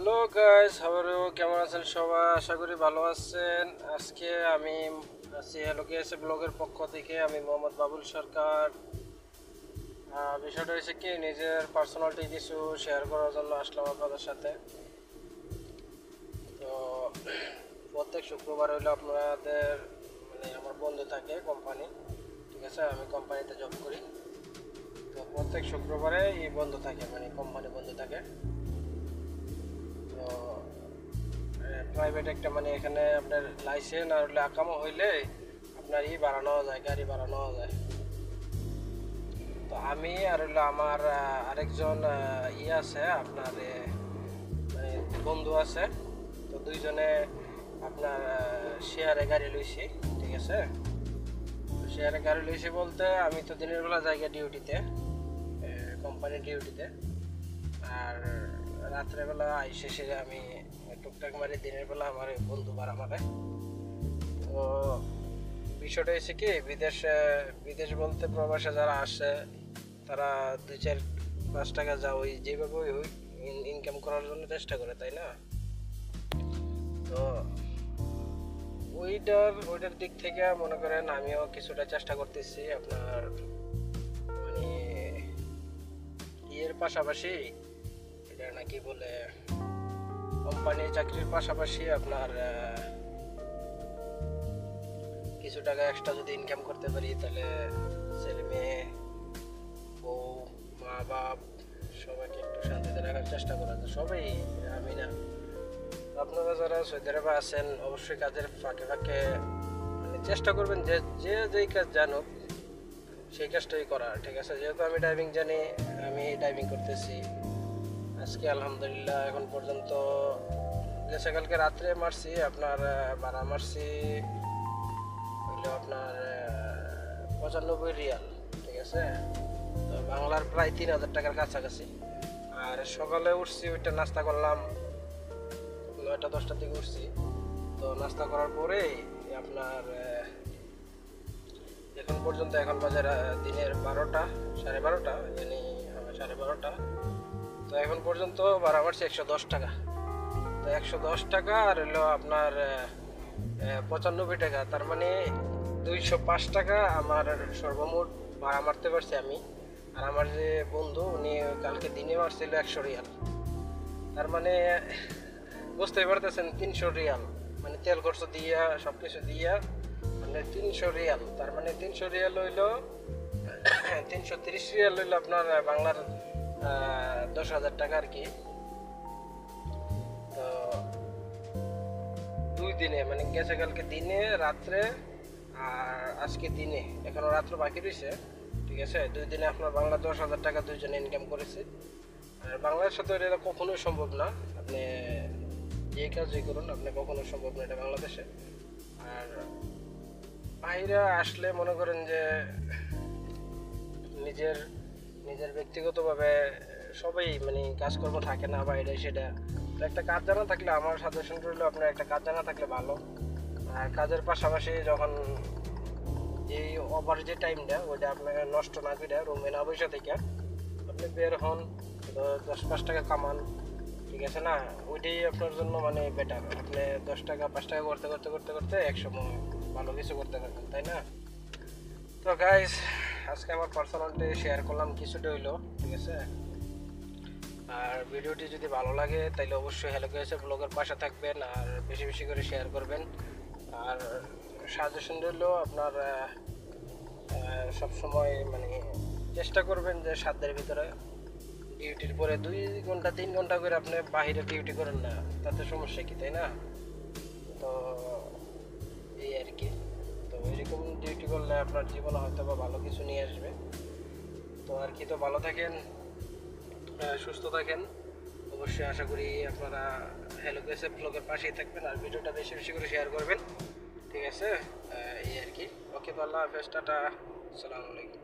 Hello guys, how are you? কেমন আছেন সবাই? আশা করি ভালো আছেন। আজকে আমি আছি হ্যালো কেএস ব্লগের পক্ষ থেকে। আমি মোহাম্মদ বাবুল সরকার। বিষয়টা হচ্ছে কি, নিজের পার্সোনালিটি কিছু শেয়ার করার জন্য আসলাম আপনাদের সাথে। তো প্রত্যেক শুক্রবার হইলে আপনাদের আমার বন্ধু থাকে কোম্পানি, ঠিক আছে? আমি কোম্পানিতে জব করি। তো প্রত্যেক শুক্রবারে এই বন্ধ থাকে, কোম্পানি বন্ধ থাকে। তো প্রাইভেট একটা এখানে আপনার লাইসেন্স আর হলে আকামো হইলে আপনার বাড়ানো যায়, গাড়ি বাড়ানো যায়। তো আমি আর হলো আমার আরেকজন আছে আপনার বন্ধু আছে। তো দুইজনে আপনার শেয়ারে গাড়ি লইছি, ঠিক আছে? শেয়ারে গাড়ি লইছি বলতে, আমি তো দিনের বেলা জায়গা ডিউটিতে, কোম্পানির ডিউটিতে, আর রাত্রেবেলা আইসে আমি টুকটাক দিনের বেলা আমার বন্ধু ভাড়া মারে। তো বিষয়টা হচ্ছে কি, বিদেশ বলতে প্রবাসে যারা আসে তারা 2-4-5 টাকা যা ওই যেভাবে ওই ইনকাম করার জন্য চেষ্টা করে, তাই না? তো ওইটার দিক থেকে মনে করেন আমিও কিছুটা চেষ্টা করতেছি আপনার ইয়ের পাশাপাশি, এটা নাকি বলে কোম্পানি চাকরির পাশাপাশি আপনার কিছু টাকা এক্সট্রা যদি ইনকাম করতে পারি, তাহলে ছেলে মেয়ে, বউ, মা বাপ সবাইকে একটু শান্তিতে রাখার চেষ্টা করা যায়। সবাই, আমি না, আপনারা যারা সৌদি আরবে আছেন অবশ্যই কাজের ফাঁকে ফাঁকে চেষ্টা করবেন যে যেই কাজ জানুক সেই কাজটাই করার, ঠিক আছে? যেহেতু আমি ড্রাইভিং জানি, আমি ড্রাইভিং করতেছি আজকে আলহামদুলিল্লাহ। এখন পর্যন্ত গেছে কালকে রাত্রে মারছি আপনার ভাড়া মারছি হইলো আপনার 95 রিয়াল, ঠিক আছে? তো বাংলার প্রায় 3000 টাকার কাছাকাছি। আর সকালে উঠছি, ওইটা নাস্তা করলাম 9টা-10টার দিকে উঠছি। তো নাস্তা করার পরেই আপনার এখন পর্যন্ত, এখন বাজে দিনের 12টা, 12:30, 12:30। তো এখন পর্যন্ত ভাড়া মারছি 110 টাকা। তো 110 টাকা আর হলো আপনার 95 টাকা, তার 205 টাকা আমার সর্বমোট ভাড়া মারতে পারছি আমি। আর আমার যে বন্ধু, উনি কালকে দিনে মারছিল 100 রিয়াল। তার বুঝতেই পারতেছেন, 300 রিয়াল, তেল খরচ দিয়া সব কিছু দিয়া 300 রিয়াল। তার 300 রিয়াল হইল 330 রিয়াল হইল আপনার বাংলার 10,000 টাকা আর কি। তো 2 দিনে গেছে কালকে দিনে, রাত্রে, আর আজকে দিনে, এখনো রাত্র বাকি রয়েছে, ঠিক আছে? 2 দিনে আপনার বাংলা 10,000 টাকা দুইজনে ইনকাম করেছে। আর বাংলার সাথে এটা কখনোই সম্ভব না, আপনি যে কাজই করুন আপনি কখনো সম্ভব না এটা বাংলাদেশে। আর বাইরে আসলে মনে করেন যে নিজের ব্যক্তিগতভাবে সবাই কাজকর্ম থাকে না বাইরে, সেটা একটা কাজ জানা থাকলে, আমার সাজেশন করলে আপনার একটা কাজ জানা থাকলে ভালো। আর কাজের পাশাপাশি যখন এই ওভার যে টাইমটা, ওইটা আপনাকে নষ্ট না করে রুমে না বসে থেকে আপনি বের হন, 10-5 টাকা কামান, ঠিক আছে না? ওইটাই আপনার জন্য বেটার। আপনি 10 টাকা 5 টাকা করতে করতে করতে করতে একসময় ভালো কিছু করতে পারবেন, তাই না? তো গাইস, আজকে আমার পার্সোনালিটি শেয়ার করলাম কিছুটা হইলো, ঠিক আছে? আর ভিডিওটি যদি ভালো লাগে তাহলে অবশ্যই হ্যালো কেএস ব্লগের পাশে থাকবেন আর বেশি বেশি করে শেয়ার করবেন। আর সাজেশন রইল আপনার সবসময় চেষ্টা করবেন যে সাধ্যের ভিতরে, ডিউটির পরে 2-3 ঘন্টা করে আপনি বাহিরে ডিউটি করেন না, তাতে সমস্যা কি, তাই না? তো এই আর কি। তো এরকম ডিউটি করলে আপনার জীবনে হয়তো বা ভালো কিছু নিয়ে আসবে। তো আর কি, তো ভালো থাকেন, সুস্থ থাকেন। অবশ্যই আশা করি আপনারা হ্যালো কেএস ব্লগের পাশেই থাকবেন আর ভিডিওটা বেশি বেশি করে শেয়ার করবেন, ঠিক আছে? এই আর কি। ওকে, তো আল্লাহ হাফেজ, টাটা, আসসালামু আলাইকুম।